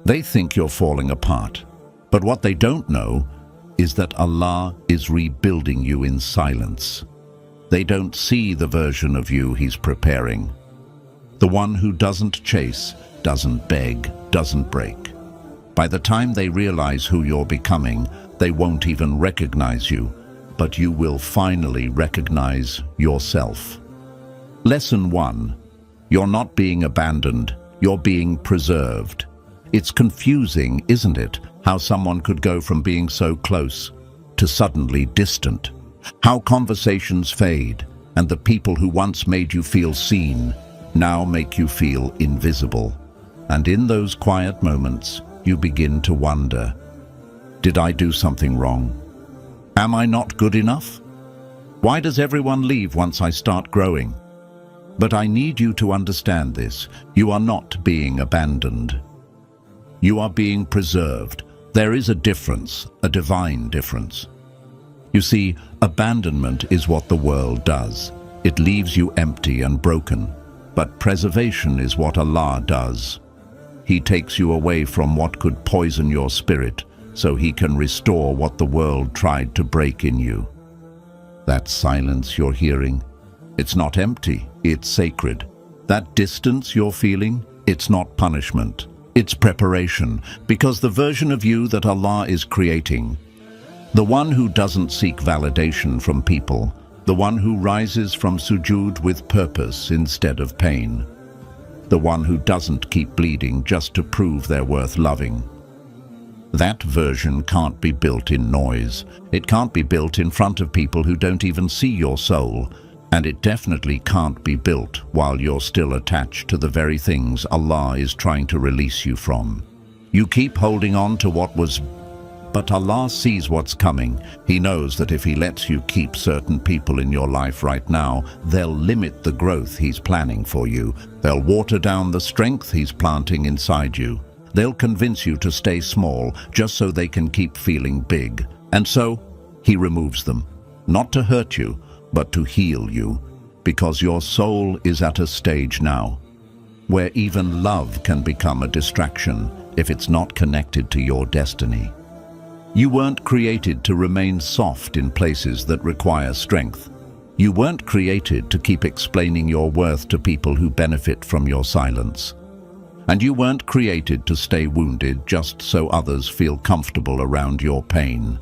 They think you're falling apart. But what they don't know is that Allah is rebuilding you in silence. They don't see the version of you He's preparing. The one who doesn't chase, doesn't beg, doesn't break. By the time they realize who you're becoming, they won't even recognize you, but you will finally recognize yourself. Lesson 1. You're not being abandoned, you're being preserved. It's confusing, isn't it, how someone could go from being so close to suddenly distant. How conversations fade, and the people who once made you feel seen now make you feel invisible. And in those quiet moments, you begin to wonder, did I do something wrong? Am I not good enough? Why does everyone leave once I start growing? But I need you to understand this. You are not being abandoned. You are being preserved. There is a difference, a divine difference. You see, abandonment is what the world does. It leaves you empty and broken. But preservation is what Allah does. He takes you away from what could poison your spirit, so He can restore what the world tried to break in you. That silence you're hearing, it's not empty, it's sacred. That distance you're feeling, it's not punishment, it's preparation, because the version of you that Allah is creating, the one who doesn't seek validation from people, the one who rises from sujood with purpose instead of pain, the one who doesn't keep bleeding just to prove they're worth loving. That version can't be built in noise. It can't be built in front of people who don't even see your soul. And it definitely can't be built while you're still attached to the very things Allah is trying to release you from. You keep holding on to what was, but Allah sees what's coming. He knows that if He lets you keep certain people in your life right now, they'll limit the growth He's planning for you. They'll water down the strength He's planting inside you. They'll convince you to stay small just so they can keep feeling big. And so, He removes them, not to hurt you, but to heal you, because your soul is at a stage now where even love can become a distraction if it's not connected to your destiny. You weren't created to remain soft in places that require strength. You weren't created to keep explaining your worth to people who benefit from your silence. And you weren't created to stay wounded just so others feel comfortable around your pain.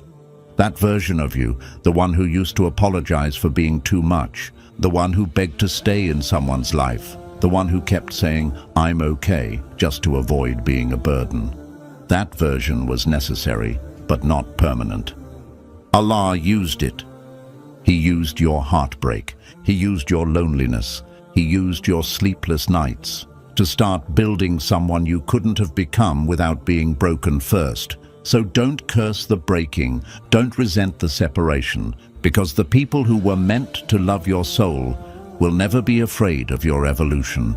That version of you, the one who used to apologize for being too much, the one who begged to stay in someone's life, the one who kept saying, "I'm okay," just to avoid being a burden. That version was necessary, but not permanent. Allah used it. He used your heartbreak. He used your loneliness. He used your sleepless nights to start building someone you couldn't have become without being broken first. So don't curse the breaking, don't resent the separation, because the people who were meant to love your soul will never be afraid of your evolution.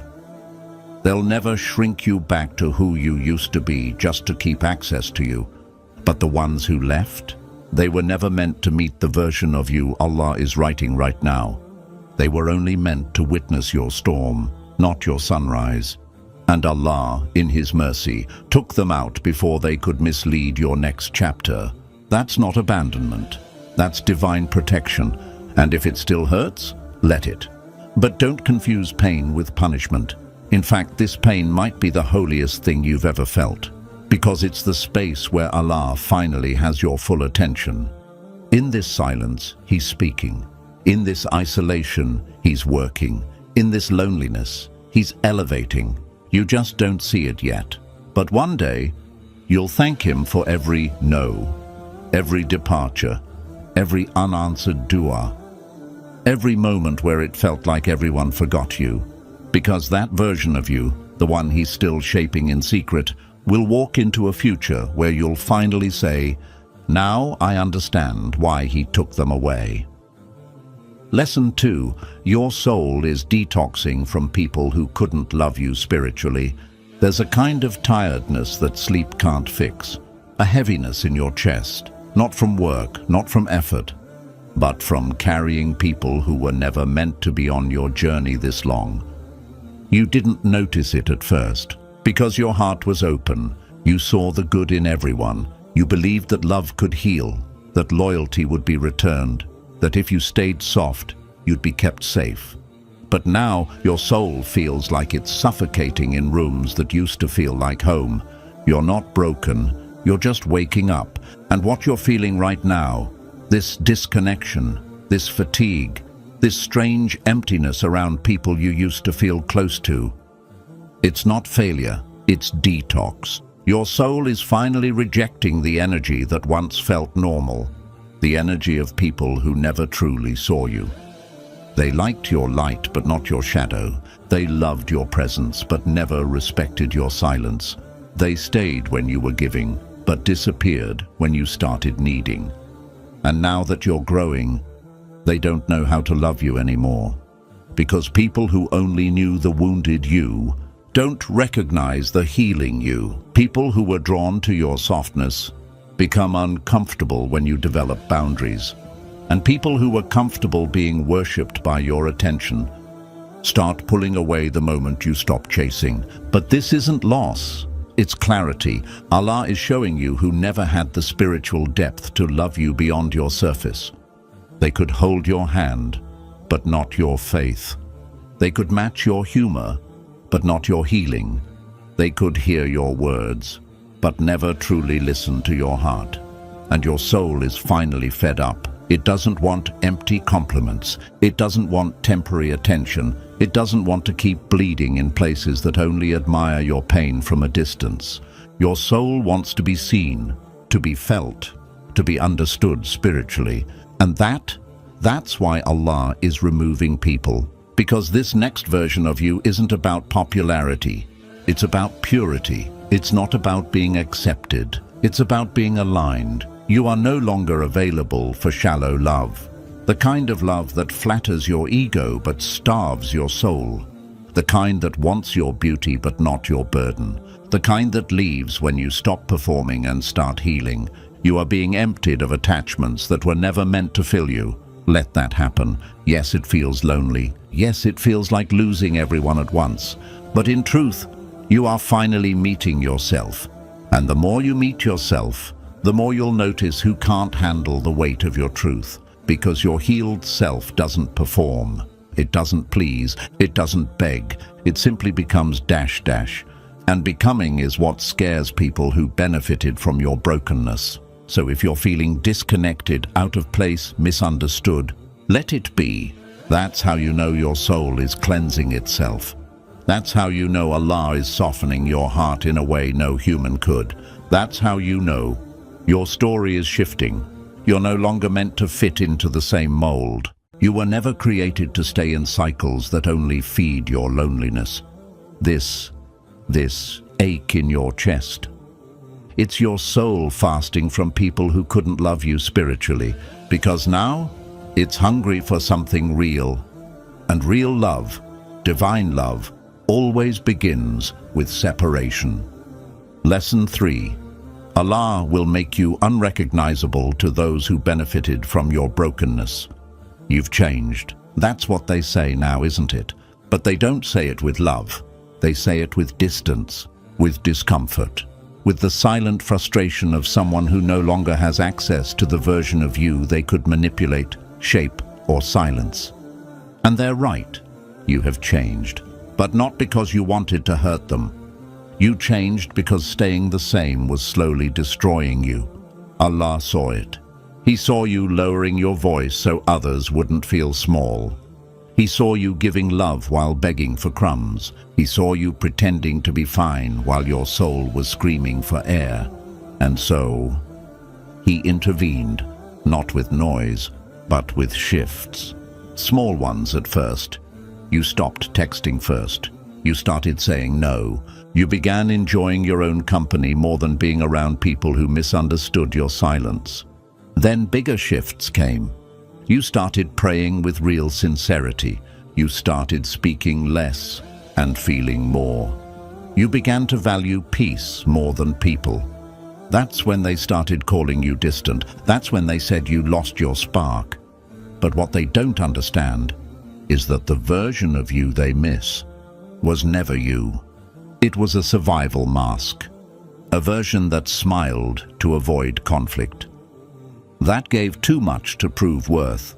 They'll never shrink you back to who you used to be just to keep access to you. But the ones who left, they were never meant to meet the version of you Allah is writing right now. They were only meant to witness your storm, not your sunrise. And Allah, in His mercy, took them out before they could mislead your next chapter. That's not abandonment. That's divine protection. And if it still hurts, let it. But don't confuse pain with punishment. In fact, this pain might be the holiest thing you've ever felt, because it's the space where Allah finally has your full attention. In this silence, He's speaking. In this isolation, He's working. In this loneliness, He's elevating. You just don't see it yet. But one day, you'll thank Him for every no, every departure, every unanswered dua, every moment where it felt like everyone forgot you. Because that version of you, the one He's still shaping in secret, will walk into a future where you'll finally say, "Now I understand why He took them away." Lesson 2. Your soul is detoxing from people who couldn't love you spiritually. There's a kind of tiredness that sleep can't fix, a heaviness in your chest, not from work, not from effort, but from carrying people who were never meant to be on your journey this long. You didn't notice it at first, because your heart was open, You saw the good in everyone. You believed that love could heal, that loyalty would be returned, that if you stayed soft, you'd be kept safe. But now your soul feels like it's suffocating in rooms that used to feel like home. You're not broken, you're just waking up. And what you're feeling right now, this disconnection, this fatigue, this strange emptiness around people you used to feel close to, it's not failure, it's detox. Your soul is finally rejecting the energy that once felt normal, the energy of people who never truly saw you. They liked your light but not your shadow. They loved your presence but never respected your silence. They stayed when you were giving but disappeared when you started needing. And now that you're growing, they don't know how to love you anymore. Because people who only knew the wounded you don't recognize the healing you. People who were drawn to your softness become uncomfortable when you develop boundaries. And people who were comfortable being worshipped by your attention start pulling away the moment you stop chasing. But this isn't loss, it's clarity. Allah is showing you who never had the spiritual depth to love you beyond your surface. They could hold your hand, but not your faith. They could match your humor, but not your healing. They could hear your words, but never truly listen to your heart. And your soul is finally fed up. It doesn't want empty compliments. It doesn't want temporary attention. It doesn't want to keep bleeding in places that only admire your pain from a distance. Your soul wants to be seen, to be felt, to be understood spiritually. And that's why Allah is removing people. Because this next version of you isn't about popularity. It's about purity. It's not about being accepted. It's about being aligned. You are no longer available for shallow love. The kind of love that flatters your ego but starves your soul. The kind that wants your beauty but not your burden. The kind that leaves when you stop performing and start healing. You are being emptied of attachments that were never meant to fill you. Let that happen. Yes, it feels lonely. Yes, it feels like losing everyone at once. But in truth, you are finally meeting yourself. And the more you meet yourself, the more you'll notice who can't handle the weight of your truth. Because your healed self doesn't perform. It doesn't please. It doesn't beg. It simply becomes dash dash. And becoming is what scares people who benefited from your brokenness. So if you're feeling disconnected, out of place, misunderstood, let it be. That's how you know your soul is cleansing itself. That's how you know Allah is softening your heart in a way no human could. That's how you know your story is shifting. You're no longer meant to fit into the same mold. You were never created to stay in cycles that only feed your loneliness. This ache in your chest. It's your soul fasting from people who couldn't love you spiritually, because now it's hungry for something real. And real love, divine love, always begins with separation. Lesson 3. Allah will make you unrecognizable to those who benefited from your brokenness. You've changed. That's what they say now, isn't it? But they don't say it with love. They say it with distance, with discomfort, with the silent frustration of someone who no longer has access to the version of you they could manipulate, shape, or silence. And they're right. You have changed, but not because you wanted to hurt them. You changed because staying the same was slowly destroying you. Allah saw it. He saw you lowering your voice so others wouldn't feel small. He saw you giving love while begging for crumbs. He saw you pretending to be fine while your soul was screaming for air. And so, He intervened, not with noise, but with shifts. Small ones at first. You stopped texting first. You started saying no. You began enjoying your own company more than being around people who misunderstood your silence. Then bigger shifts came. You started praying with real sincerity. You started speaking less and feeling more. You began to value peace more than people. That's when they started calling you distant. That's when they said you lost your spark. But what they don't understand is that the version of you they miss was never you. It was a survival mask. a version that smiled to avoid conflict. That gave too much to prove worth.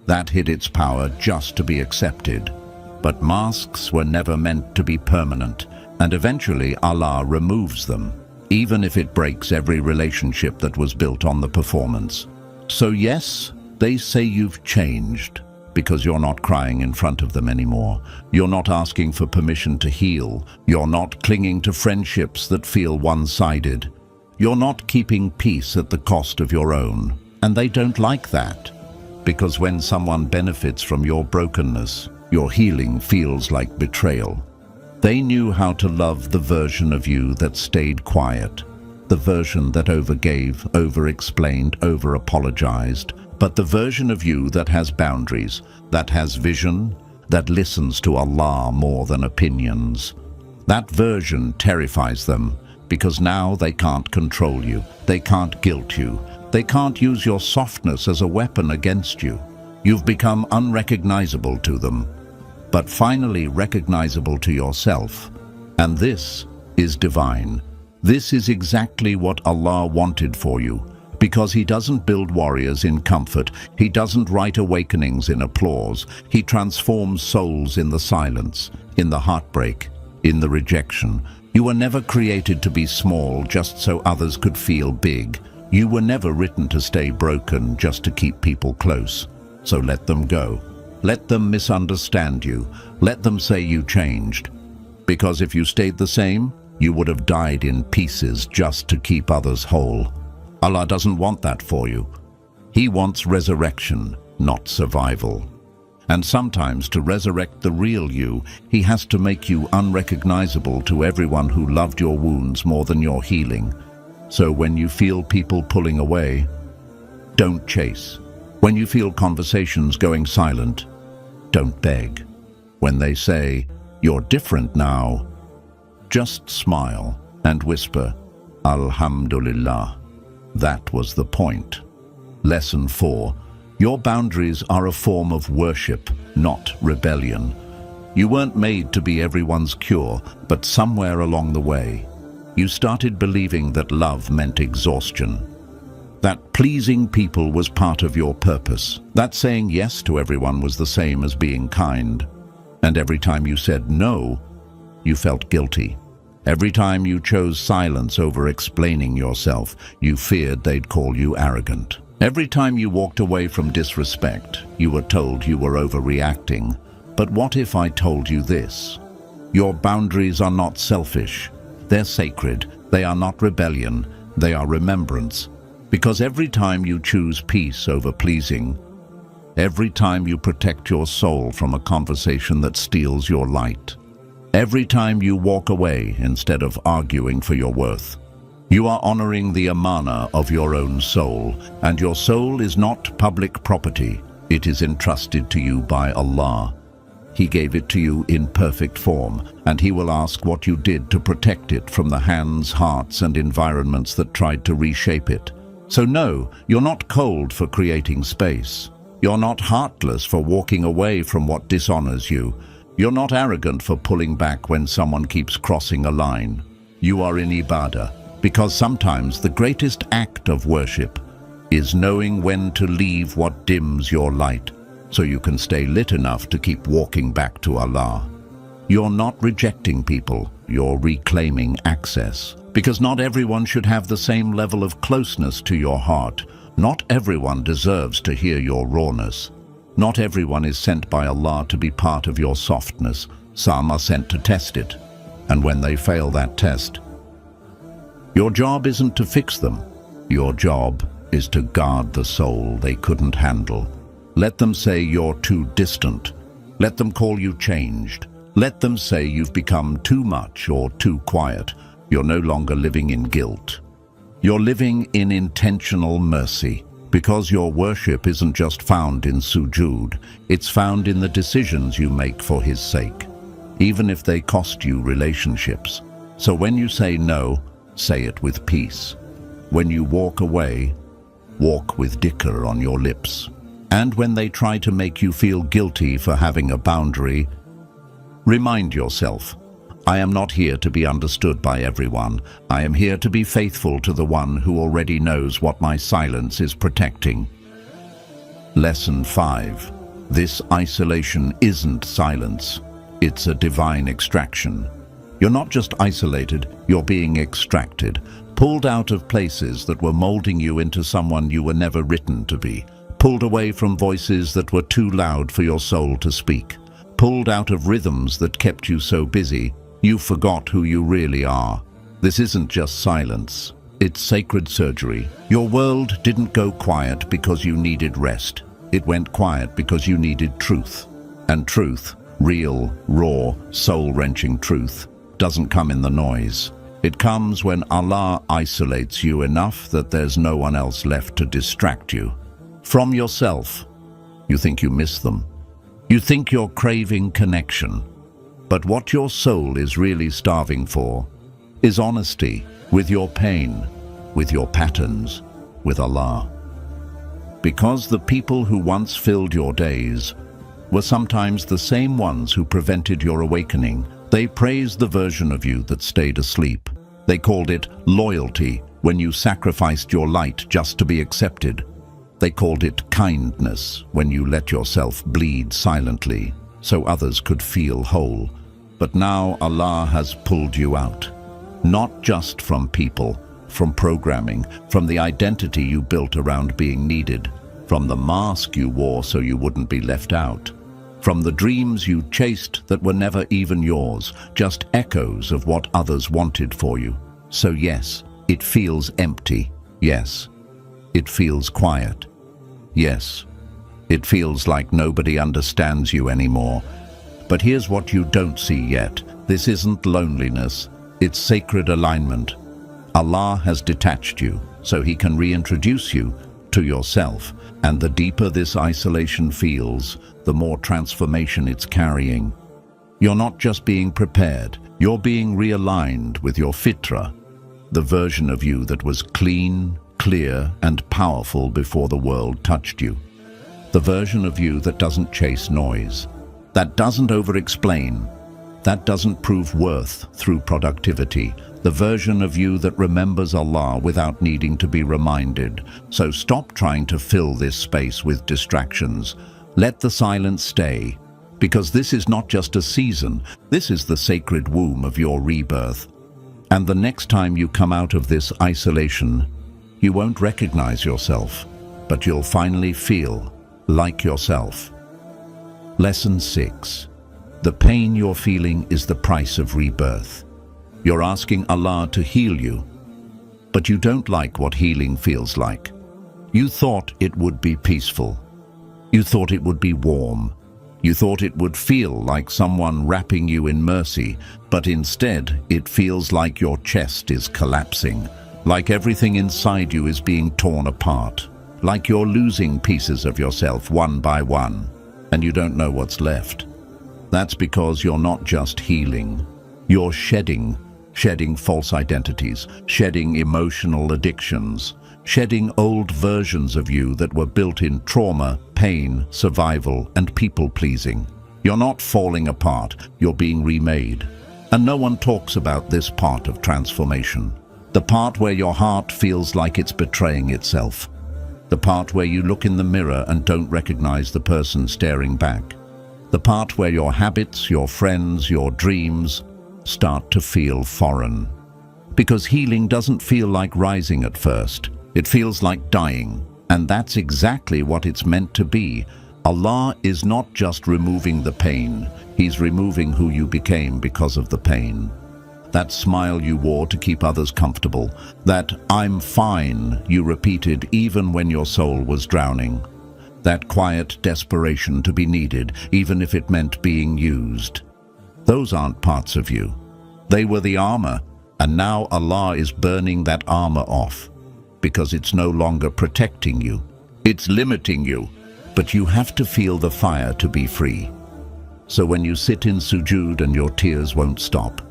That hid its power just to be accepted. But masks were never meant to be permanent, and eventually Allah removes them, even if it breaks every relationship that was built on the performance. So yes, they say you've changed, because you're not crying in front of them anymore. You're not asking for permission to heal. You're not clinging to friendships that feel one-sided. You're not keeping peace at the cost of your own. And they don't like that, because when someone benefits from your brokenness, your healing feels like betrayal. They knew how to love the version of you that stayed quiet, the version that overgave, over-explained, over-apologized, but the version of you that has boundaries, that has vision, that listens to Allah more than opinions. That version terrifies them, because now they can't control you, they can't guilt you, they can't use your softness as a weapon against you. You've become unrecognizable to them, but finally recognizable to yourself. And this is divine. This is exactly what Allah wanted for you. Because He doesn't build warriors in comfort, He doesn't write awakenings in applause, He transforms souls in the silence, in the heartbreak, in the rejection. You were never created to be small just so others could feel big. You were never written to stay broken just to keep people close. So let them go. Let them misunderstand you. Let them say you changed. Because if you stayed the same, you would have died in pieces just to keep others whole. Allah doesn't want that for you. He wants resurrection, not survival. And sometimes to resurrect the real you, He has to make you unrecognizable to everyone who loved your wounds more than your healing. So when you feel people pulling away, don't chase. When you feel conversations going silent, don't beg. When they say, "You're different now," just smile and whisper, "Alhamdulillah." That was the point. Lesson 4. Your boundaries are a form of worship, not rebellion. You weren't made to be everyone's cure, but somewhere along the way, you started believing that love meant exhaustion. That pleasing people was part of your purpose. That saying yes to everyone was the same as being kind. And every time you said no, you felt guilty. Every time you chose silence over explaining yourself, you feared they'd call you arrogant. Every time you walked away from disrespect, you were told you were overreacting. But what if I told you this? Your boundaries are not selfish. They're sacred. They are not rebellion. They are remembrance. Because every time you choose peace over pleasing, every time you protect your soul from a conversation that steals your light, every time you walk away instead of arguing for your worth, you are honoring the amana of your own soul, and your soul is not public property. It is entrusted to you by Allah. He gave it to you in perfect form, and He will ask what you did to protect it from the hands, hearts, and environments that tried to reshape it. So no, you're not cold for creating space. You're not heartless for walking away from what dishonors you. You're not arrogant for pulling back when someone keeps crossing a line. You are in ibadah, because sometimes the greatest act of worship is knowing when to leave what dims your light, so you can stay lit enough to keep walking back to Allah. You're not rejecting people, you're reclaiming access. Because not everyone should have the same level of closeness to your heart. Not everyone deserves to hear your rawness. Not everyone is sent by Allah to be part of your softness. Some are sent to test it. And when they fail that test, your job isn't to fix them. Your job is to guard the soul they couldn't handle. Let them say you're too distant. Let them call you changed. Let them say you've become too much or too quiet. You're no longer living in guilt. You're living in intentional mercy, because your worship isn't just found in sujood, it's found in the decisions you make for His sake, even if they cost you relationships. So when you say no, say it with peace. When you walk away, walk with dhikr on your lips. And when they try to make you feel guilty for having a boundary, remind yourself, I am not here to be understood by everyone. I am here to be faithful to the one who already knows what my silence is protecting. Lesson 5. This isolation isn't silence. It's a divine extraction. You're not just isolated, you're being extracted, pulled out of places that were molding you into someone you were never written to be, pulled away from voices that were too loud for your soul to speak, pulled out of rhythms that kept you so busy, you forgot who you really are. This isn't just silence, it's sacred surgery. Your world didn't go quiet because you needed rest. It went quiet because you needed truth. And truth, real, raw, soul-wrenching truth, doesn't come in the noise. It comes when Allah isolates you enough that there's no one else left to distract you. From yourself, you think you miss them. You think you're craving connection. But what your soul is really starving for is honesty with your pain, with your patterns, with Allah. Because the people who once filled your days were sometimes the same ones who prevented your awakening. They praised the version of you that stayed asleep. They called it loyalty when you sacrificed your light just to be accepted. They called it kindness when you let yourself bleed silently so others could feel whole. But now Allah has pulled you out, not just from people, from programming, from the identity you built around being needed, from the mask you wore so you wouldn't be left out, from the dreams you chased that were never even yours, just echoes of what others wanted for you. So yes, it feels empty. Yes, it feels quiet. Yes, it feels like nobody understands you anymore. But here's what you don't see yet. This isn't loneliness, it's sacred alignment. Allah has detached you so He can reintroduce you to yourself. And the deeper this isolation feels, the more transformation it's carrying. You're not just being prepared, you're being realigned with your fitra, the version of you that was clean, clear, and powerful before the world touched you. The version of you that doesn't chase noise, that doesn't over-explain, that doesn't prove worth through productivity. The version of you that remembers Allah without needing to be reminded. So stop trying to fill this space with distractions. Let the silence stay, because this is not just a season, this is the sacred womb of your rebirth. And the next time you come out of this isolation, you won't recognize yourself, but you'll finally feel like yourself. Lesson 6. The pain you're feeling is the price of rebirth. You're asking Allah to heal you, but you don't like what healing feels like. You thought it would be peaceful. You thought it would be warm. You thought it would feel like someone wrapping you in mercy, but instead it feels like your chest is collapsing, like everything inside you is being torn apart, like you're losing pieces of yourself one by one, and you don't know what's left. That's because you're not just healing, you're shedding false identities, shedding emotional addictions, shedding old versions of you that were built in trauma, pain, survival, and people-pleasing. You're not falling apart, you're being remade. And no one talks about this part of transformation. The part where your heart feels like it's betraying itself. The part where you look in the mirror and don't recognize the person staring back. The part where your habits, your friends, your dreams start to feel foreign. Because healing doesn't feel like rising at first. It feels like dying. And that's exactly what it's meant to be. Allah is not just removing the pain. He's removing who you became because of the pain. That smile you wore to keep others comfortable. That "I'm fine" you repeated even when your soul was drowning. That quiet desperation to be needed, even if it meant being used. Those aren't parts of you. They were the armor, and now Allah is burning that armor off, because it's no longer protecting you. It's limiting you, but you have to feel the fire to be free. So when you sit in sujood and your tears won't stop,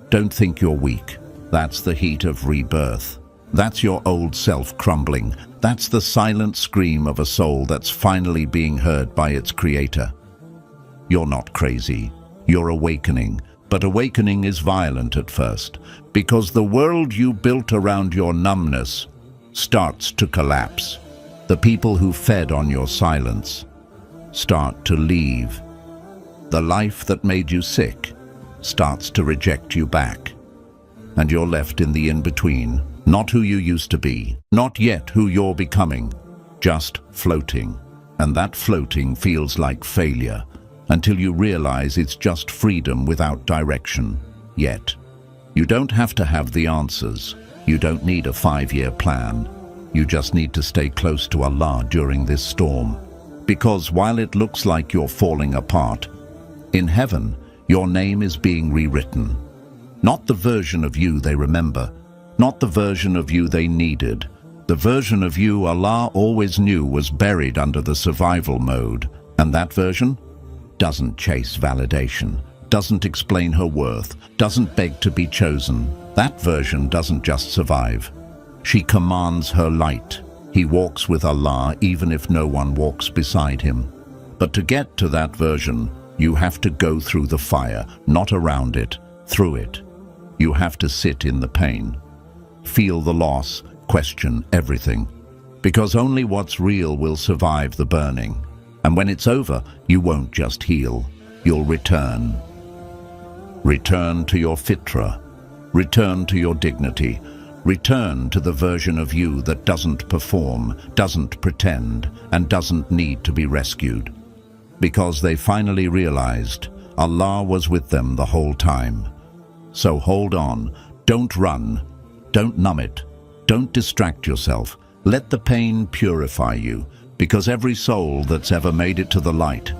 don't think you're weak. That's the heat of rebirth. That's your old self crumbling. That's the silent scream of a soul that's finally being heard by its creator. You're not crazy. You're awakening. But awakening is violent at first, because the world you built around your numbness starts to collapse. The people who fed on your silence start to leave. The life that made you sick starts to reject you back. And you're left in the in-between, not who you used to be, not yet who you're becoming, just floating. And that floating feels like failure, until you realize it's just freedom without direction. Yet, you don't have to have the answers. You don't need a 5-year plan. You just need to stay close to Allah during this storm. Because while it looks like you're falling apart, in heaven, your name is being rewritten. Not the version of you they remember, not the version of you they needed. The version of you Allah always knew was buried under the survival mode. And that version doesn't chase validation, doesn't explain her worth, doesn't beg to be chosen. That version doesn't just survive. She commands her light. He walks with Allah even if no one walks beside him. But to get to that version, you have to go through the fire, not around it, through it. You have to sit in the pain, feel the loss, question everything. Because only what's real will survive the burning. And when it's over, you won't just heal, you'll return. Return to your fitra, return to your dignity, return to the version of you that doesn't perform, doesn't pretend, and doesn't need to be rescued. Because they finally realized Allah was with them the whole time. So hold on, don't run, don't numb it, don't distract yourself. Let the pain purify you, because every soul that's ever made it to the light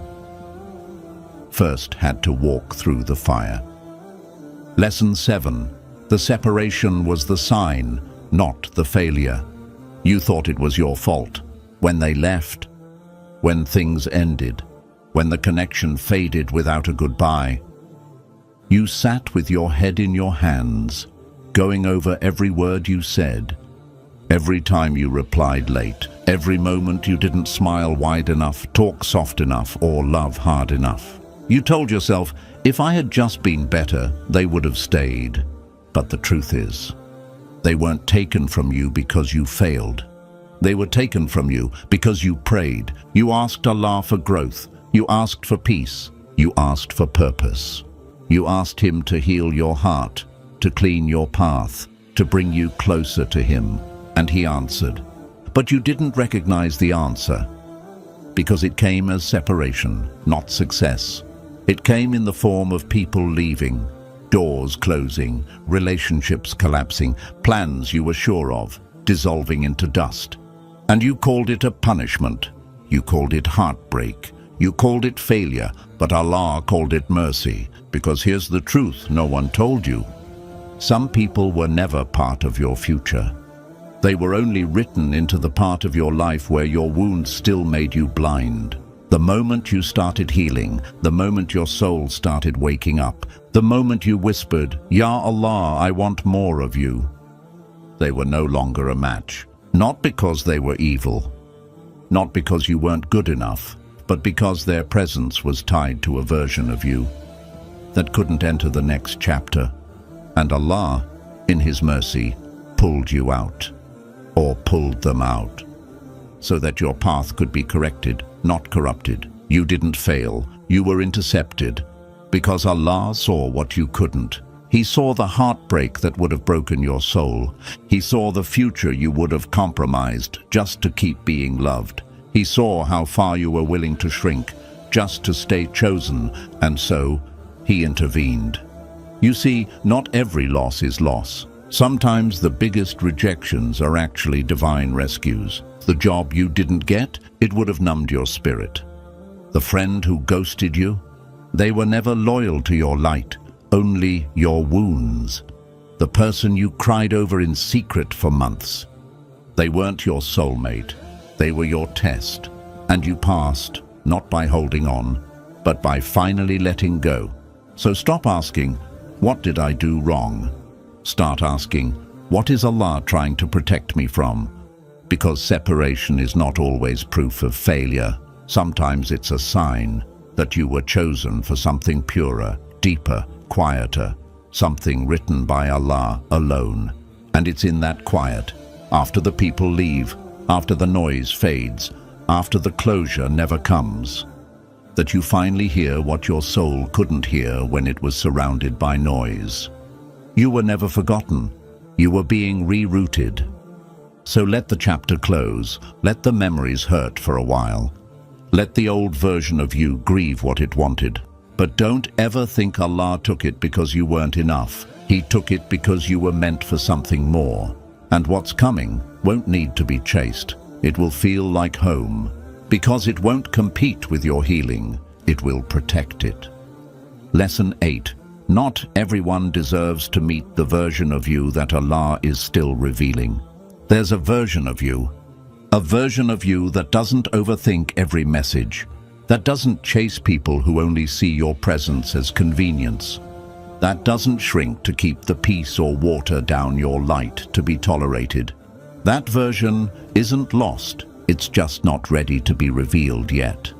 first had to walk through the fire. Lesson 7. The separation was the sign, not the failure. You thought it was your fault. When they left, when things ended, when the connection faded without a goodbye, you sat with your head in your hands, going over every word you said, every time you replied late, every moment you didn't smile wide enough, talk soft enough, or love hard enough. You told yourself, if I had just been better, they would have stayed. But the truth is, they weren't taken from you because you failed. They were taken from you because you prayed. You asked Allah for growth. You asked for peace. You asked for purpose. You asked Him to heal your heart, to clean your path, to bring you closer to Him. And He answered. But you didn't recognize the answer because it came as separation, not success. It came in the form of people leaving, doors closing, relationships collapsing, plans you were sure of dissolving into dust. And you called it a punishment. You called it heartbreak. You called it failure, but Allah called it mercy, because here's the truth no one told you. Some people were never part of your future. They were only written into the part of your life where your wounds still made you blind. The moment you started healing, the moment your soul started waking up, the moment you whispered, Ya Allah, I want more of you, they were no longer a match. Not because they were evil, not because you weren't good enough, but because their presence was tied to a version of you that couldn't enter the next chapter. And Allah, in His mercy, pulled you out, or pulled them out, so that your path could be corrected, not corrupted. You didn't fail, you were intercepted, because Allah saw what you couldn't. He saw the heartbreak that would have broken your soul. He saw the future you would have compromised just to keep being loved. He saw how far you were willing to shrink just to stay chosen, and so He intervened. You see, not every loss is loss. Sometimes the biggest rejections are actually divine rescues. The job you didn't get, it would have numbed your spirit. The friend who ghosted you, they were never loyal to your light, only your wounds. The person you cried over in secret for months, they weren't your soulmate, they were your test. And you passed, not by holding on, but by finally letting go. So stop asking, what did I do wrong? Start asking, what is Allah trying to protect me from? Because separation is not always proof of failure. Sometimes it's a sign that you were chosen for something purer, deeper, quieter, something written by Allah alone. And it's in that quiet, after the people leave, after the noise fades, after the closure never comes, that you finally hear what your soul couldn't hear when it was surrounded by noise. You were never forgotten. You were being rerouted. So let the chapter close. Let the memories hurt for a while. Let the old version of you grieve what it wanted. But don't ever think Allah took it because you weren't enough. He took it because you were meant for something more. And what's coming won't need to be chased. It will feel like home. Because it won't compete with your healing. It will protect it. Lesson 8. Not everyone deserves to meet the version of you that Allah is still revealing. There's a version of you that doesn't overthink every message, that doesn't chase people who only see your presence as convenience, that doesn't shrink to keep the peace or water down your light to be tolerated. That version isn't lost, it's just not ready to be revealed yet.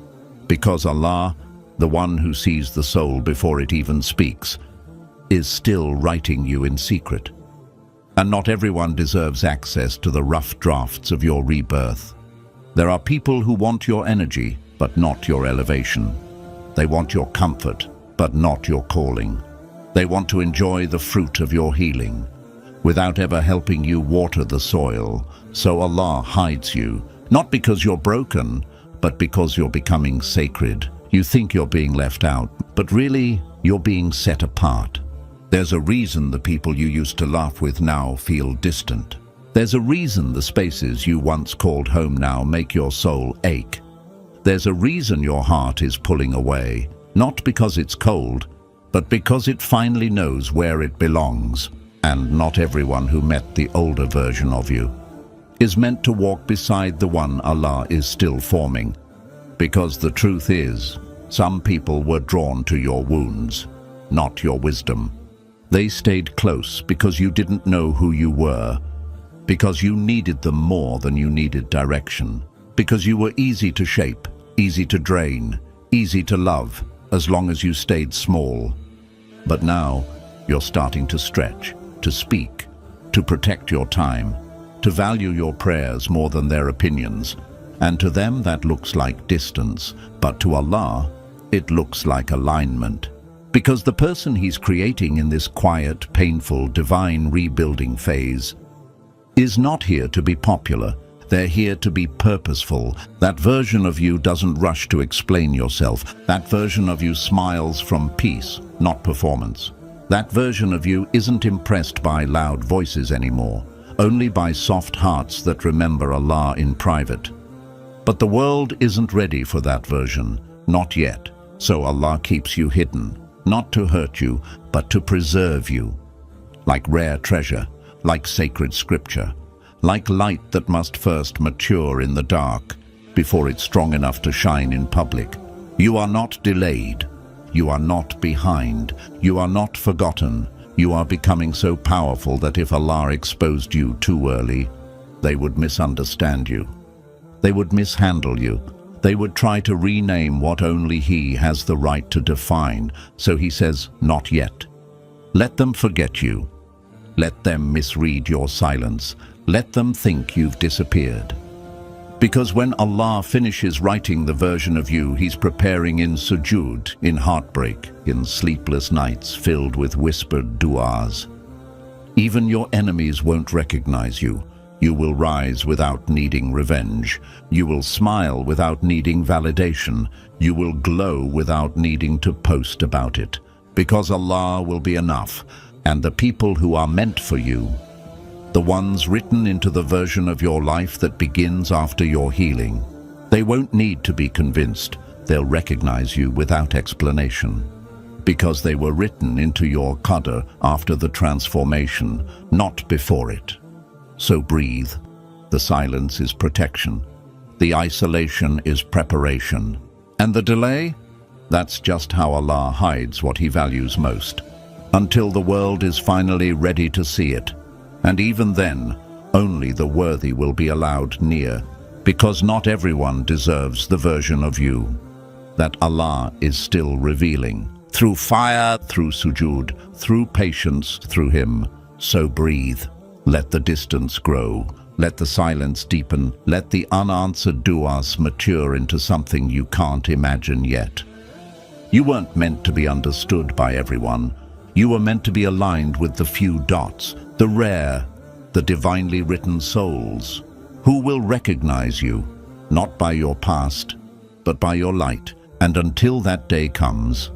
Because Allah, the one who sees the soul before it even speaks, is still writing you in secret. And not everyone deserves access to the rough drafts of your rebirth. There are people who want your energy, but not your elevation. They want your comfort, but not your calling. They want to enjoy the fruit of your healing, without ever helping you water the soil. So Allah hides you, not because you're broken, but because you're becoming sacred. You think you're being left out, but really, you're being set apart. There's a reason the people you used to laugh with now feel distant. There's a reason the spaces you once called home now make your soul ache. There's a reason your heart is pulling away, not because it's cold, but because it finally knows where it belongs. And not everyone who met the older version of you is meant to walk beside the one Allah is still forming. Because the truth is, some people were drawn to your wounds, not your wisdom. They stayed close because you didn't know who you were, because you needed them more than you needed direction, because you were easy to shape, easy to drain, easy to love, as long as you stayed small. But now, you're starting to stretch, to speak, to protect your time, to value your prayers more than their opinions. And to them that looks like distance, but to Allah, it looks like alignment. Because the person He's creating in this quiet, painful, divine rebuilding phase is not here to be popular. They're here to be purposeful. That version of you doesn't rush to explain yourself. That version of you smiles from peace, not performance. That version of you isn't impressed by loud voices anymore, only by soft hearts that remember Allah in private. But the world isn't ready for that version, not yet. So Allah keeps you hidden, not to hurt you, but to preserve you. Like rare treasure, like sacred scripture, like light that must first mature in the dark before it's strong enough to shine in public. You are not delayed. You are not behind. You are not forgotten. You are becoming so powerful that if Allah exposed you too early, they would misunderstand you. They would mishandle you. They would try to rename what only He has the right to define. So He says, not yet. Let them forget you. Let them misread your silence. Let them think you've disappeared. Because when Allah finishes writing the version of you He's preparing in sujood, in heartbreak, in sleepless nights filled with whispered du'as, even your enemies won't recognize you. You will rise without needing revenge. You will smile without needing validation. You will glow without needing to post about it. Because Allah will be enough, and the people who are meant for you, the ones written into the version of your life that begins after your healing, they won't need to be convinced. They'll recognize you without explanation. Because they were written into your qadr after the transformation, not before it. So breathe. The silence is protection. The isolation is preparation. And the delay? That's just how Allah hides what He values most, until the world is finally ready to see it. And even then, only the worthy will be allowed near, because not everyone deserves the version of you that Allah is still revealing. through fire, through sujood, through patience, through him. So breathe. Let the distance grow. Let the silence deepen. Let the unanswered du'as mature into something you can't imagine yet. You weren't meant to be understood by everyone. You were meant to be aligned with the few dots, the rare, the divinely written souls, who will recognize you, not by your past, but by your light. And until that day comes,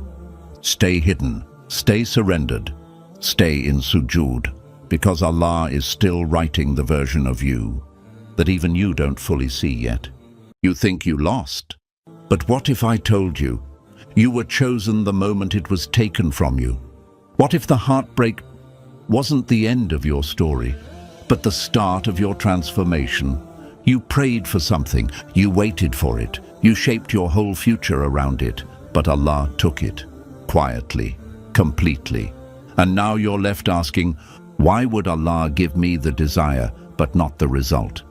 stay hidden, stay surrendered, stay in sujood, because Allah is still writing the version of you that even you don't fully see yet. You think you lost, but what if I told you you were chosen the moment it was taken from you? What if the heartbreak wasn't the end of your story, but the start of your transformation? You prayed for something, you waited for it, you shaped your whole future around it, but Allah took it, quietly, completely. And now you're left asking, why would Allah give me the desire, but not the result?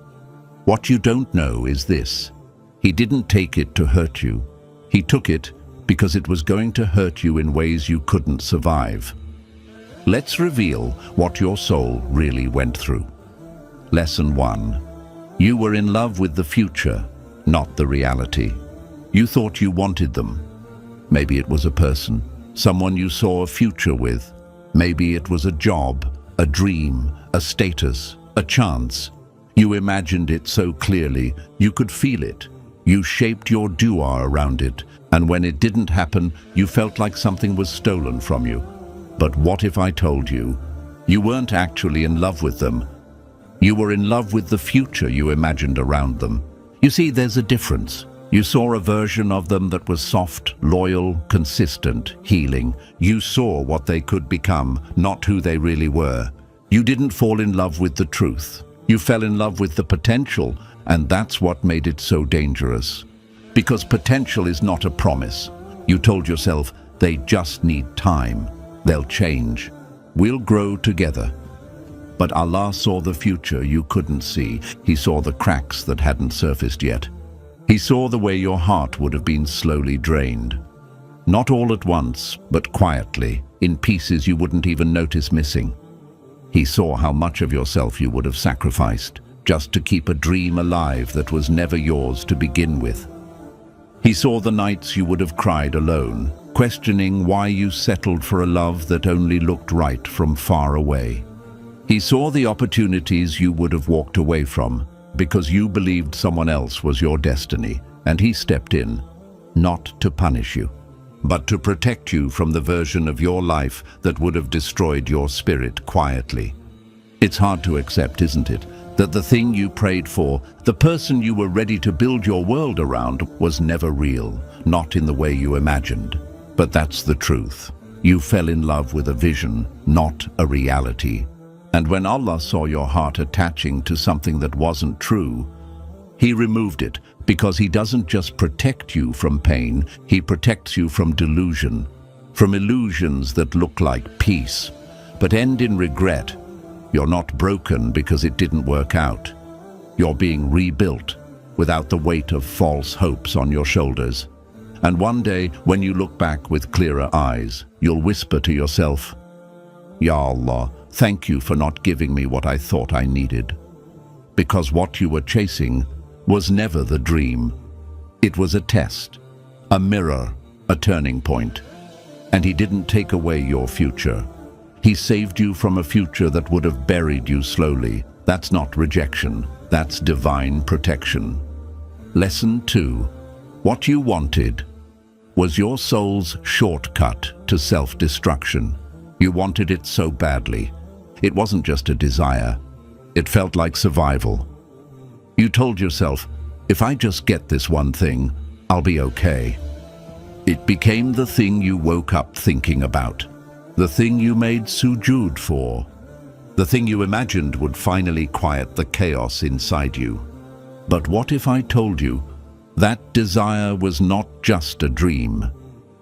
What you don't know is this: He didn't take it to hurt you. He took it because it was going to hurt you in ways you couldn't survive. Let's reveal what your soul really went through. Lesson 1. You were in love with the future, not the reality. You thought you wanted them. Maybe it was a person, someone you saw a future with. Maybe it was a job, a dream, a status, a chance. You imagined it so clearly, you could feel it. You shaped your dua around it, and when it didn't happen, you felt like something was stolen from you. But what if I told you, you weren't actually in love with them? You were in love with the future you imagined around them. You see, there's a difference. You saw a version of them that was soft, loyal, consistent, healing. You saw what they could become, not who they really were. You didn't fall in love with the truth. You fell in love with the potential, and that's what made it so dangerous. Because potential is not a promise. You told yourself, they just need time. They'll change. We'll grow together. But Allah saw the future you couldn't see. He saw the cracks that hadn't surfaced yet. He saw the way your heart would have been slowly drained. Not all at once, but quietly, in pieces you wouldn't even notice missing. He saw how much of yourself you would have sacrificed just to keep a dream alive that was never yours to begin with. He saw the nights you would have cried alone, questioning why you settled for a love that only looked right from far away. He saw the opportunities you would have walked away from because you believed someone else was your destiny, and he stepped in, not to punish you, but to protect you from the version of your life that would have destroyed your spirit quietly. It's hard to accept, isn't it, that the thing you prayed for, the person you were ready to build your world around, was never real, not in the way you imagined. But that's the truth. You fell in love with a vision, not a reality. And when Allah saw your heart attaching to something that wasn't true, He removed it, because He doesn't just protect you from pain, He protects you from delusion, from illusions that look like peace, but end in regret. You're not broken because it didn't work out. You're being rebuilt without the weight of false hopes on your shoulders. And one day, when you look back with clearer eyes, you'll whisper to yourself, Ya Allah, thank you for not giving me what I thought I needed. Because what you were chasing was never the dream. It was a test, a mirror, a turning point. And He didn't take away your future. He saved you from a future that would have buried you slowly. That's not rejection, that's divine protection. Lesson 2. What you wanted was your soul's shortcut to self-destruction. You wanted it so badly. It wasn't just a desire. It felt like survival. You told yourself, if I just get this one thing, I'll be okay. It became the thing you woke up thinking about. The thing you made sujood for. The thing you imagined would finally quiet the chaos inside you. But what if I told you that desire was not just a dream?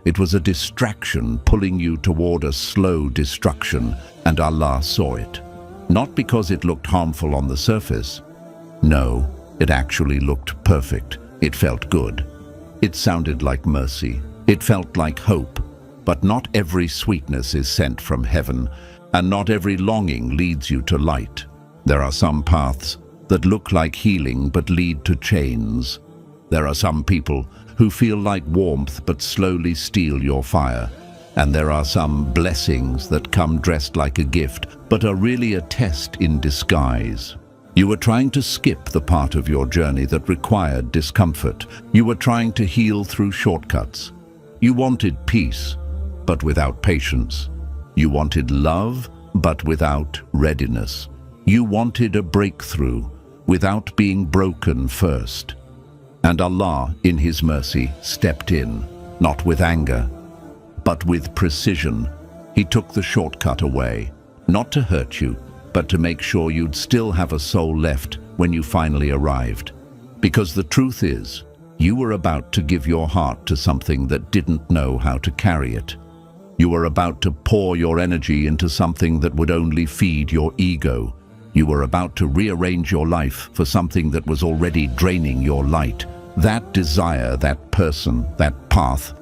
It was a distraction pulling you toward a slow destruction, and Allah saw it. Not because it looked harmful on the surface. No, it actually looked perfect. It felt good. It sounded like mercy. It felt like hope. But not every sweetness is sent from heaven, and not every longing leads you to light. There are some paths that look like healing but lead to chains. There are some people who feel like warmth but slowly steal your fire. And there are some blessings that come dressed like a gift but are really a test in disguise. You were trying to skip the part of your journey that required discomfort. You were trying to heal through shortcuts. You wanted peace, but without patience. You wanted love, but without readiness. You wanted a breakthrough without being broken first. And Allah, in His mercy, stepped in, not with anger, but with precision. He took the shortcut away, not to hurt you, but to make sure you'd still have a soul left when you finally arrived. Because the truth is, you were about to give your heart to something that didn't know how to carry it. You were about to pour your energy into something that would only feed your ego. You were about to rearrange your life for something that was already draining your light. That desire, that person, that path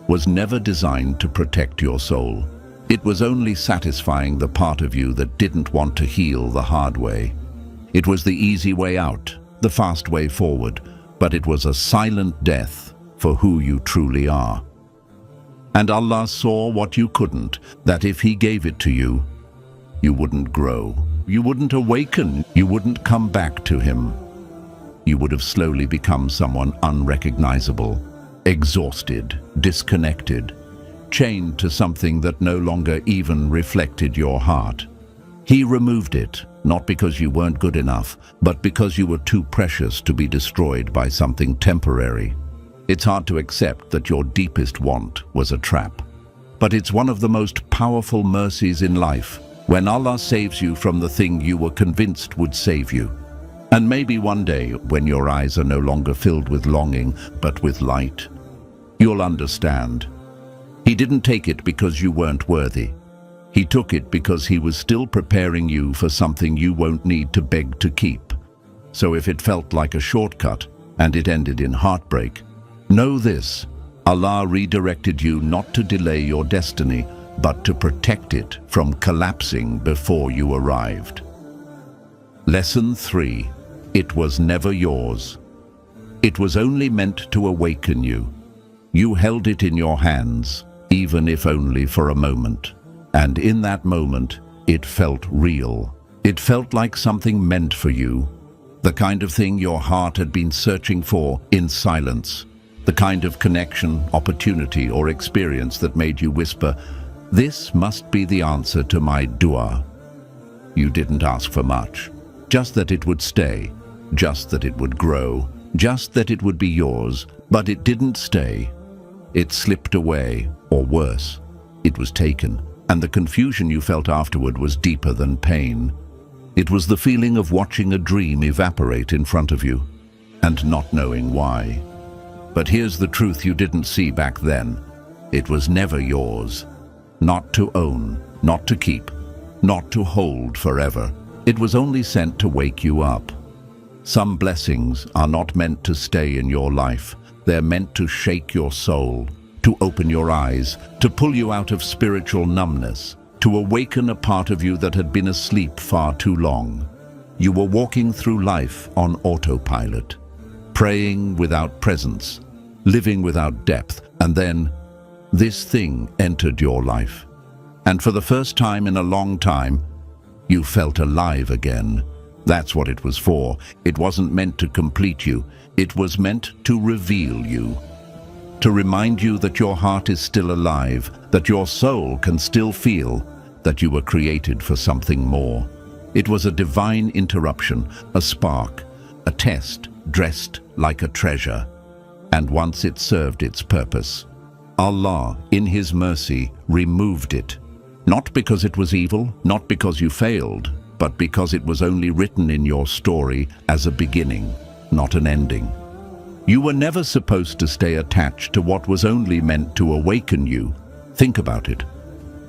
was never designed to protect your soul. It was only satisfying the part of you that didn't want to heal the hard way. It was the easy way out, the fast way forward, but it was a silent death for who you truly are. And Allah saw what you couldn't, that if He gave it to you, you wouldn't grow, you wouldn't awaken, you wouldn't come back to Him. You would have slowly become someone unrecognizable, exhausted, disconnected, chained to something that no longer even reflected your heart. He removed it, not because you weren't good enough, but because you were too precious to be destroyed by something temporary. It's hard to accept that your deepest want was a trap. But it's one of the most powerful mercies in life, when Allah saves you from the thing you were convinced would save you. And maybe one day, when your eyes are no longer filled with longing, but with light, you'll understand. He didn't take it because you weren't worthy. He took it because He was still preparing you for something you won't need to beg to keep. So if it felt like a shortcut, and it ended in heartbreak, know this: Allah redirected you not to delay your destiny, but to protect it from collapsing before you arrived. Lesson 3. It was never yours. It was only meant to awaken you. You held it in your hands, even if only for a moment. And in that moment, it felt real. It felt like something meant for you. The kind of thing your heart had been searching for in silence. The kind of connection, opportunity, or experience that made you whisper, "This must be the answer to my dua." You didn't ask for much. Just that it would stay. Just that it would grow. Just that it would be yours. But it didn't stay. It slipped away, or worse, it was taken. And the confusion you felt afterward was deeper than pain. It was the feeling of watching a dream evaporate in front of you, and not knowing why. But here's the truth you didn't see back then. It was never yours. Not to own, not to keep, not to hold forever. It was only sent to wake you up. Some blessings are not meant to stay in your life. They're meant to shake your soul, to open your eyes, to pull you out of spiritual numbness, to awaken a part of you that had been asleep far too long. You were walking through life on autopilot, praying without presence, living without depth, and then this thing entered your life. And for the first time in a long time, you felt alive again. That's what it was for. It wasn't meant to complete you. It was meant to reveal you. To remind you that your heart is still alive, that your soul can still feel, that you were created for something more. It was a divine interruption, a spark, a test dressed like a treasure. And once it served its purpose, Allah, in His mercy, removed it. Not because it was evil, not because you failed, but because it was only written in your story as a beginning, not an ending. You were never supposed to stay attached to what was only meant to awaken you. Think about it.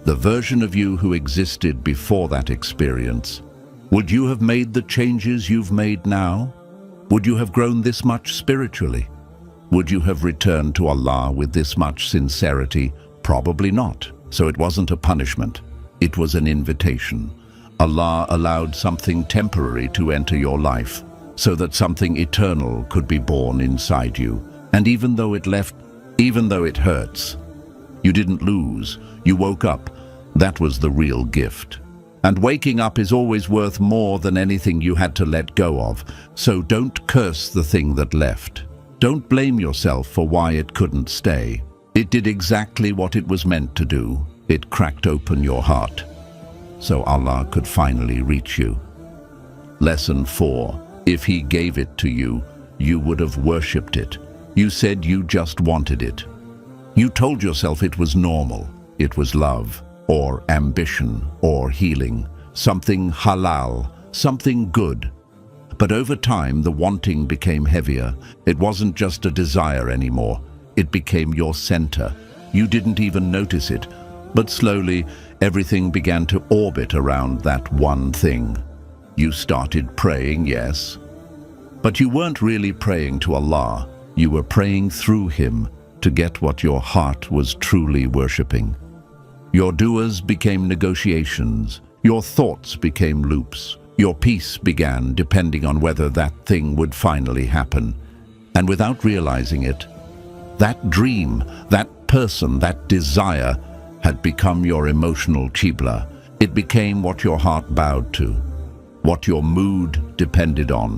The version of you who existed before that experience. Would you have made the changes you've made now? Would you have grown this much spiritually? Would you have returned to Allah with this much sincerity, Probably not. So it wasn't a punishment. It was an invitation. Allah allowed something temporary to enter your life so that something eternal could be born inside you. And even though it hurts, you didn't lose. You woke up. That was the real gift. And waking up is always worth more than anything you had to let go of. So don't curse the thing that left. Don't blame yourself for why it couldn't stay. It did exactly what it was meant to do. It cracked open your heart, so Allah could finally reach you. Lesson 4. If He gave it to you, you would have worshipped it. You said you just wanted it. You told yourself it was normal. It was love, or ambition, or healing, something halal, something good. But over time, the wanting became heavier. It wasn't just a desire anymore. It became your center. You didn't even notice it, but slowly, everything began to orbit around that one thing. You started praying, yes, but you weren't really praying to Allah. You were praying through Him to get what your heart was truly worshipping. Your du'as became negotiations. Your thoughts became loops. Your peace began depending on whether that thing would finally happen. And without realizing it, that dream, that person, that desire had become your emotional qibla. It became what your heart bowed to, what your mood depended on,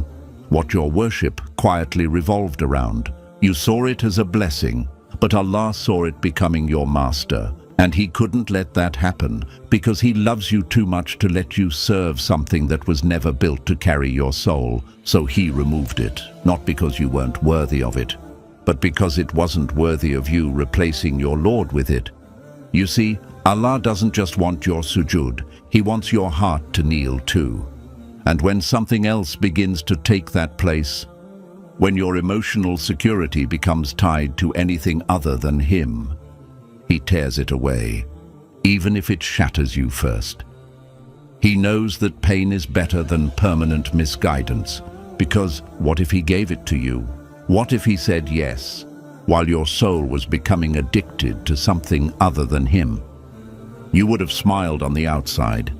what your worship quietly revolved around. You saw it as a blessing, but Allah saw it becoming your master. And He couldn't let that happen because He loves you too much to let you serve something that was never built to carry your soul. So He removed it, not because you weren't worthy of it, but because it wasn't worthy of you replacing your Lord with it. You see, Allah doesn't just want your sujud, He wants your heart to kneel too. And when something else begins to take that place, when your emotional security becomes tied to anything other than Him, He tears it away, even if it shatters you first. He knows that pain is better than permanent misguidance, because what if He gave it to you? What if He said yes, while your soul was becoming addicted to something other than Him? You would have smiled on the outside,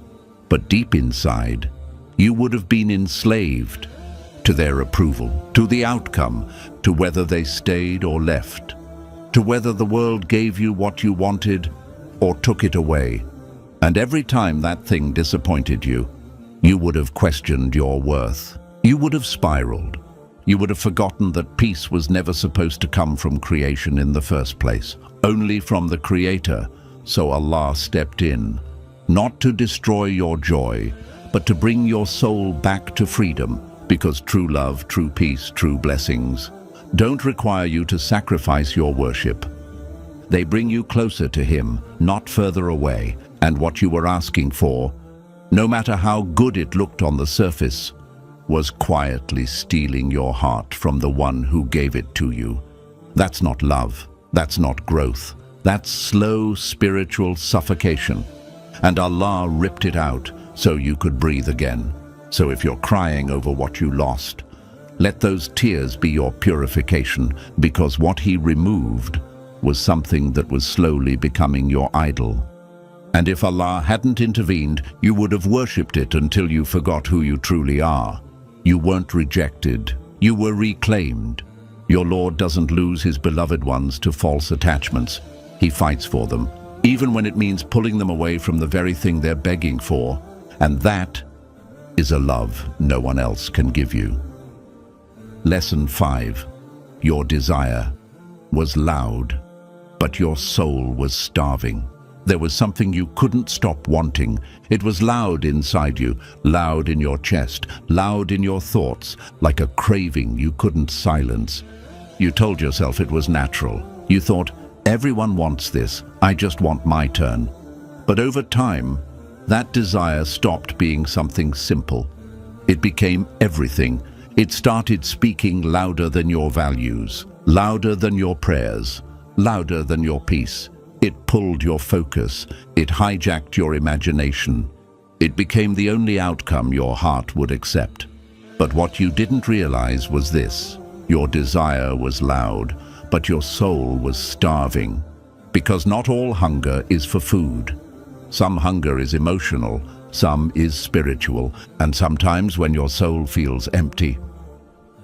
but deep inside, you would have been enslaved to their approval, to the outcome, to whether they stayed or left, to whether the world gave you what you wanted or took it away. And every time that thing disappointed you, you would have questioned your worth. You would have spiraled. You would have forgotten that peace was never supposed to come from creation in the first place, only from the Creator. So Allah stepped in, not to destroy your joy, but to bring your soul back to freedom, because true love, true peace, true blessings don't require you to sacrifice your worship. They bring you closer to Him, not further away. And what you were asking for, no matter how good it looked on the surface, was quietly stealing your heart from the one who gave it to you. That's not love. That's not growth. That's slow spiritual suffocation. And Allah ripped it out so you could breathe again. So if you're crying over what you lost, let those tears be your purification, because what He removed was something that was slowly becoming your idol. And if Allah hadn't intervened, you would have worshipped it until you forgot who you truly are. You weren't rejected. You were reclaimed. Your Lord doesn't lose His beloved ones to false attachments. He fights for them, even when it means pulling them away from the very thing they're begging for. And that is a love no one else can give you. Lesson 5. Your desire was loud, but your soul was starving. There was something you couldn't stop wanting. It was loud inside you, loud in your chest, loud in your thoughts, like a craving you couldn't silence. You told yourself it was natural. You thought, everyone wants this, I just want my turn. But over time, that desire stopped being something simple. It became everything. It started speaking louder than your values, louder than your prayers, louder than your peace. It pulled your focus. It hijacked your imagination. It became the only outcome your heart would accept. But what you didn't realize was this: your desire was loud, but your soul was starving. Because not all hunger is for food. Some hunger is emotional, some is spiritual, and sometimes when your soul feels empty,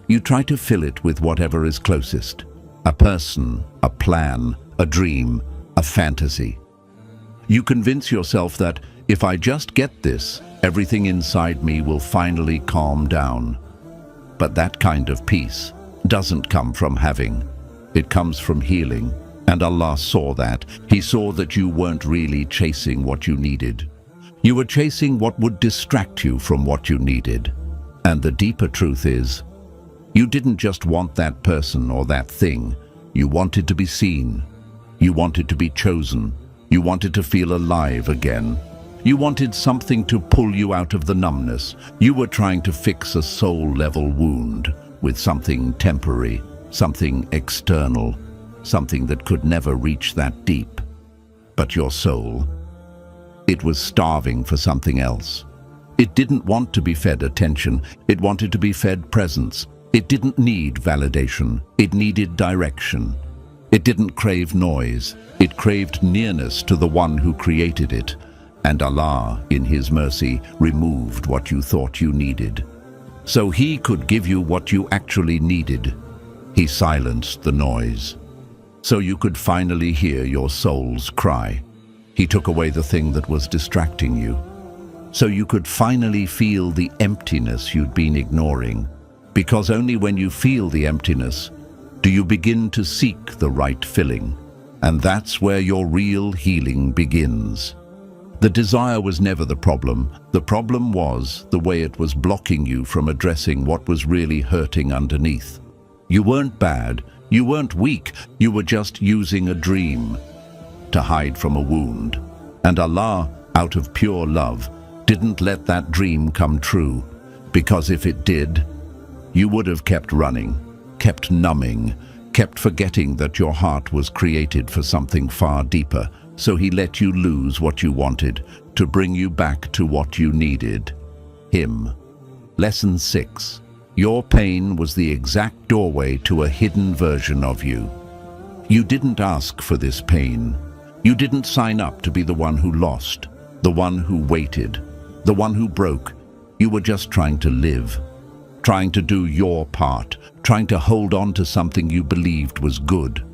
you try to fill it with whatever is closest. A person, a plan, a dream, a fantasy. You convince yourself that if I just get this, everything inside me will finally calm down. But that kind of peace doesn't come from having. It comes from healing. And Allah saw that. He saw that you weren't really chasing what you needed. You were chasing what would distract you from what you needed. And the deeper truth is, you didn't just want that person or that thing. You wanted to be seen. You wanted to be chosen. You wanted to feel alive again. You wanted something to pull you out of the numbness. You were trying to fix a soul-level wound with something temporary, something external, something that could never reach that deep. But your soul, it was starving for something else. It didn't want to be fed attention. It wanted to be fed presence. It didn't need validation. It needed direction. It didn't crave noise. It craved nearness to the one who created it. And Allah, in His mercy, removed what you thought you needed. So He could give you what you actually needed. He silenced the noise. So you could finally hear your soul's cry. He took away the thing that was distracting you. So you could finally feel the emptiness you'd been ignoring. Because only when you feel the emptiness do you begin to seek the right filling. And that's where your real healing begins. The desire was never the problem. The problem was the way it was blocking you from addressing what was really hurting underneath. You weren't bad. You weren't weak, you were just using a dream to hide from a wound. And Allah, out of pure love, didn't let that dream come true, because if it did, you would have kept running, kept numbing, kept forgetting that your heart was created for something far deeper. So He let you lose what you wanted to bring you back to what you needed. Him. Lesson 6. Your pain was the exact doorway to a hidden version of you. You didn't ask for this pain. You didn't sign up to be the one who lost, the one who waited, the one who broke. You were just trying to live, trying to do your part, trying to hold on to something you believed was good.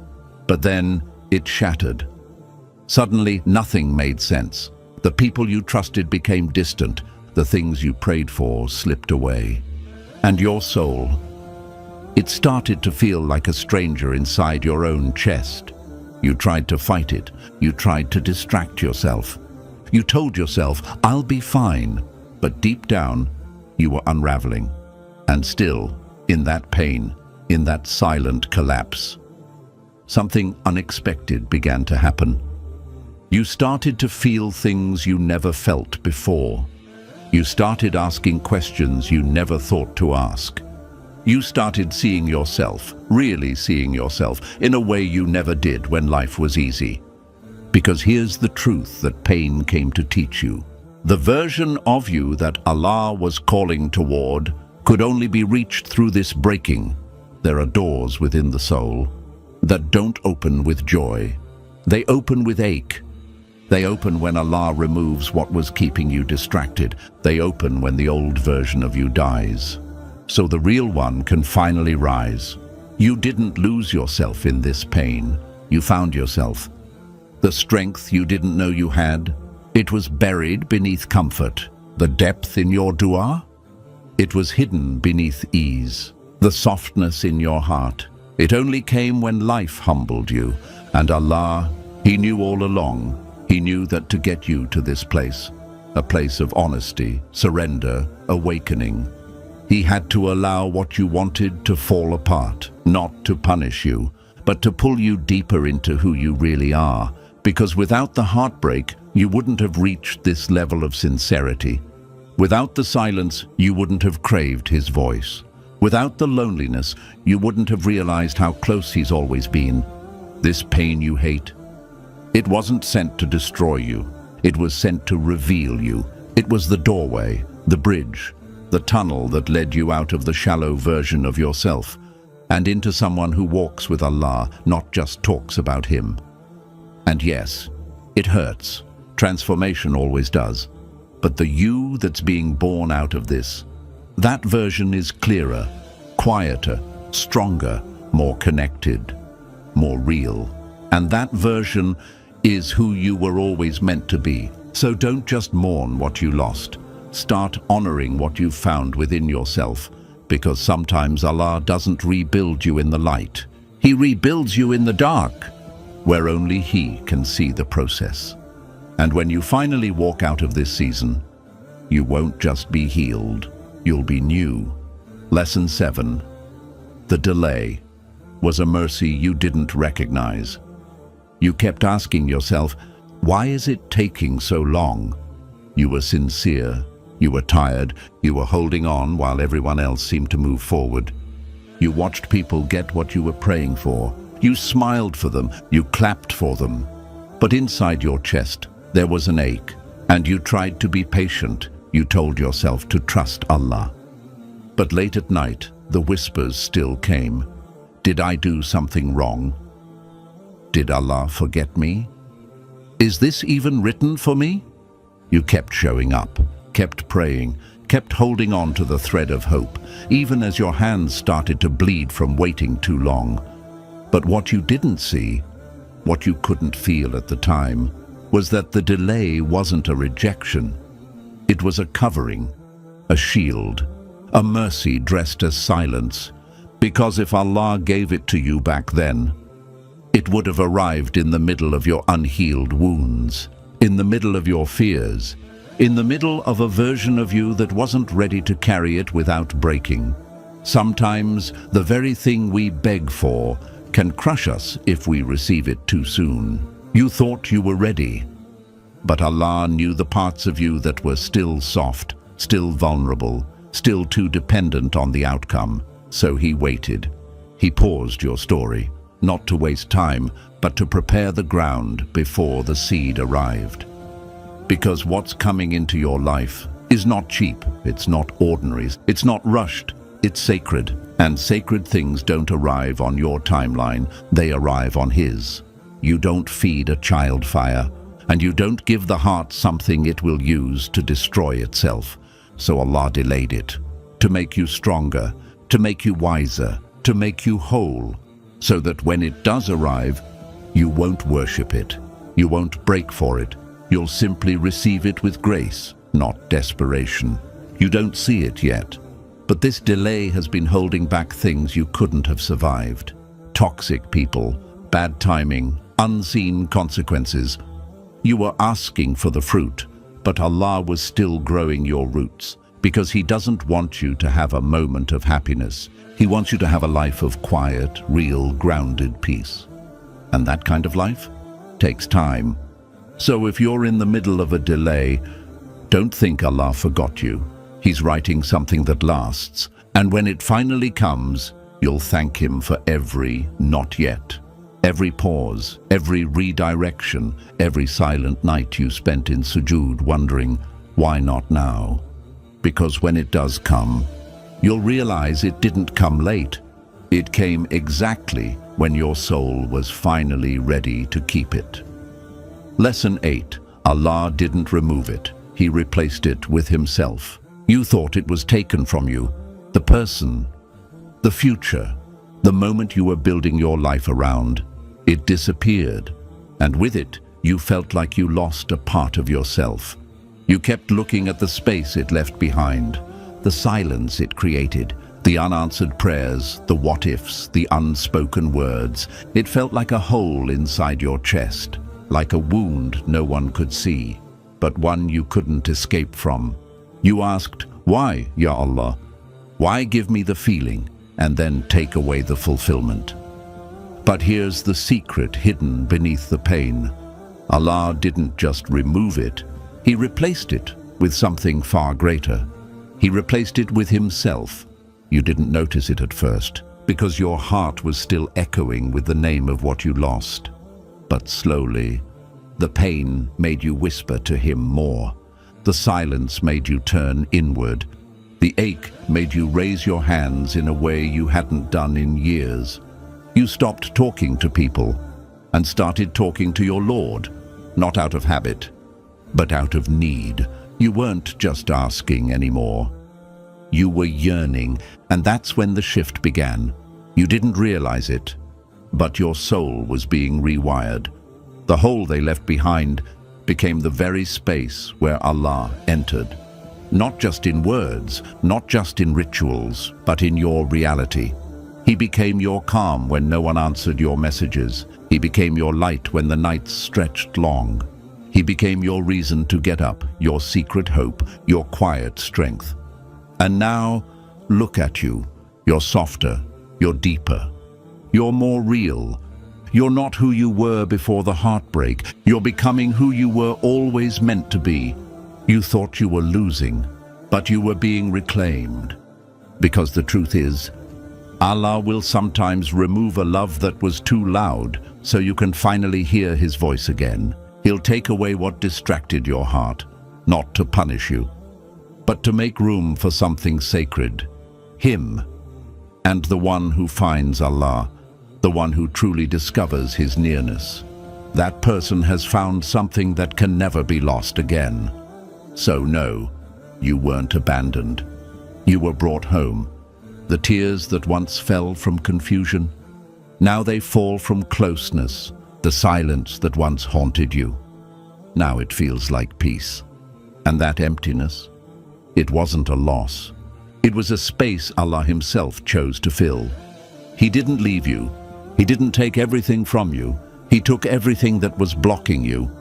But then it shattered. Suddenly, nothing made sense. The people you trusted became distant. The things you prayed for slipped away. And your soul, it started to feel like a stranger inside your own chest. You tried to fight it. You tried to distract yourself. You told yourself, I'll be fine. But deep down, you were unraveling. And still, in that pain, in that silent collapse, something unexpected began to happen. You started to feel things you never felt before. You started asking questions you never thought to ask. You started seeing yourself, really seeing yourself, in a way you never did when life was easy. Because here's the truth that pain came to teach you. The version of you that Allah was calling toward could only be reached through this breaking. There are doors within the soul that don't open with joy. They open with ache. They open when Allah removes what was keeping you distracted. They open when the old version of you dies. So the real one can finally rise. You didn't lose yourself in this pain. You found yourself. The strength you didn't know you had, it was buried beneath comfort. The depth in your dua, it was hidden beneath ease. The softness in your heart, it only came when life humbled you. And Allah, He knew all along. He knew that to get you to this place, a place of honesty, surrender, awakening, He had to allow what you wanted to fall apart, not to punish you, but to pull you deeper into who you really are. Because without the heartbreak, you wouldn't have reached this level of sincerity. Without the silence, you wouldn't have craved His voice. Without the loneliness, you wouldn't have realized how close He's always been. This pain you hate, it wasn't sent to destroy you. It was sent to reveal you. It was the doorway, the bridge, the tunnel that led you out of the shallow version of yourself and into someone who walks with Allah, not just talks about Him. And yes, it hurts. Transformation always does. But the you that's being born out of this, that version is clearer, quieter, stronger, more connected, more real. And that version is who you were always meant to be. So don't just mourn what you lost. Start honoring what you've found within yourself, because sometimes Allah doesn't rebuild you in the light. He rebuilds you in the dark, where only He can see the process. And when you finally walk out of this season, you won't just be healed, you'll be new. Lesson 7. The delay was a mercy you didn't recognize. You kept asking yourself, why is it taking so long? You were sincere, you were tired, you were holding on while everyone else seemed to move forward. You watched people get what you were praying for. You smiled for them, you clapped for them. But inside your chest, there was an ache, and you tried to be patient. You told yourself to trust Allah. But late at night, the whispers still came. Did I do something wrong? Did Allah forget me? Is this even written for me? You kept showing up, kept praying, kept holding on to the thread of hope, even as your hands started to bleed from waiting too long. But what you didn't see, what you couldn't feel at the time, was that the delay wasn't a rejection. It was a covering, a shield, a mercy dressed as silence. Because if Allah gave it to you back then, it would have arrived in the middle of your unhealed wounds, in the middle of your fears, in the middle of a version of you that wasn't ready to carry it without breaking. Sometimes the very thing we beg for can crush us if we receive it too soon. You thought you were ready, but Allah knew the parts of you that were still soft, still vulnerable, still too dependent on the outcome. So He waited. He paused your story, not to waste time, but to prepare the ground before the seed arrived. Because what's coming into your life is not cheap, it's not ordinary, it's not rushed, it's sacred. And sacred things don't arrive on your timeline, they arrive on His. You don't feed a child fire, and you don't give the heart something it will use to destroy itself. So Allah delayed it, to make you stronger, to make you wiser, to make you whole, so that when it does arrive, you won't worship it, you won't break for it, you'll simply receive it with grace, not desperation. You don't see it yet, but this delay has been holding back things you couldn't have survived. Toxic people, bad timing, unseen consequences. You were asking for the fruit, but Allah was still growing your roots, because He doesn't want you to have a moment of happiness. He wants you to have a life of quiet, real, grounded peace. And that kind of life takes time. So if you're in the middle of a delay, don't think Allah forgot you. He's writing something that lasts, and when it finally comes, you'll thank Him for every not yet, every pause, every redirection, every silent night you spent in sujood wondering, why not now? Because when it does come, you'll realize it didn't come late. It came exactly when your soul was finally ready to keep it. Lesson 8. Allah didn't remove it. He replaced it with Himself. You thought it was taken from you, the person, the future, the moment you were building your life around. It disappeared, and with it, you felt like you lost a part of yourself. You kept looking at the space it left behind, the silence it created, the unanswered prayers, the what-ifs, the unspoken words. It felt like a hole inside your chest, like a wound no one could see, but one you couldn't escape from. You asked, why, Ya Allah? Why give me the feeling and then take away the fulfillment? But here's the secret hidden beneath the pain. Allah didn't just remove it, He replaced it with something far greater. He replaced it with Himself. You didn't notice it at first, because your heart was still echoing with the name of what you lost. But slowly, the pain made you whisper to Him more. The silence made you turn inward. The ache made you raise your hands in a way you hadn't done in years. You stopped talking to people. and started talking to your Lord, not out of habit, but out of need. You weren't just asking anymore. You were yearning, and that's when the shift began. You didn't realize it, but your soul was being rewired. The hole they left behind became the very space where Allah entered. Not just in words, not just in rituals, but in your reality. He became your calm when no one answered your messages. He became your light when the nights stretched long. He became your reason to get up, your secret hope, your quiet strength. And now, look at you. You're softer, you're deeper, you're more real. You're not who you were before the heartbreak. You're becoming who you were always meant to be. You thought you were losing, but you were being reclaimed. Because the truth is, Allah will sometimes remove a love that was too loud so you can finally hear His voice again. He'll take away what distracted your heart, not to punish you, but to make room for something sacred, Him, and the one who finds Allah, the one who truly discovers His nearness. That person has found something that can never be lost again. So no, you weren't abandoned. You were brought home. The tears that once fell from confusion, now they fall from closeness. The silence that once haunted you, now it feels like peace. And that emptiness, it wasn't a loss. It was a space Allah Himself chose to fill. He didn't leave you. He didn't take everything from you. He took everything that was blocking you,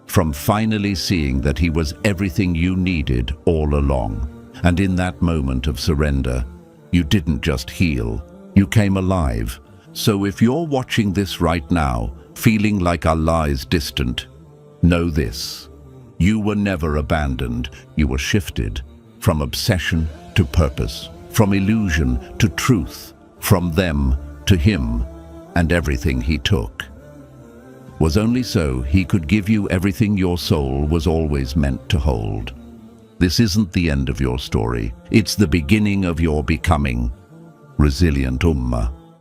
from finally seeing that He was everything you needed all along. And in that moment of surrender, you didn't just heal, you came alive. So if you're watching this right now, feeling like Allah is distant, know this: you were never abandoned. You were shifted from obsession to purpose, from illusion to truth, from them to Him, and everything He took was only so He could give you everything your soul was always meant to hold. This isn't the end of your story. It's the beginning of your becoming. Resilient Ummah.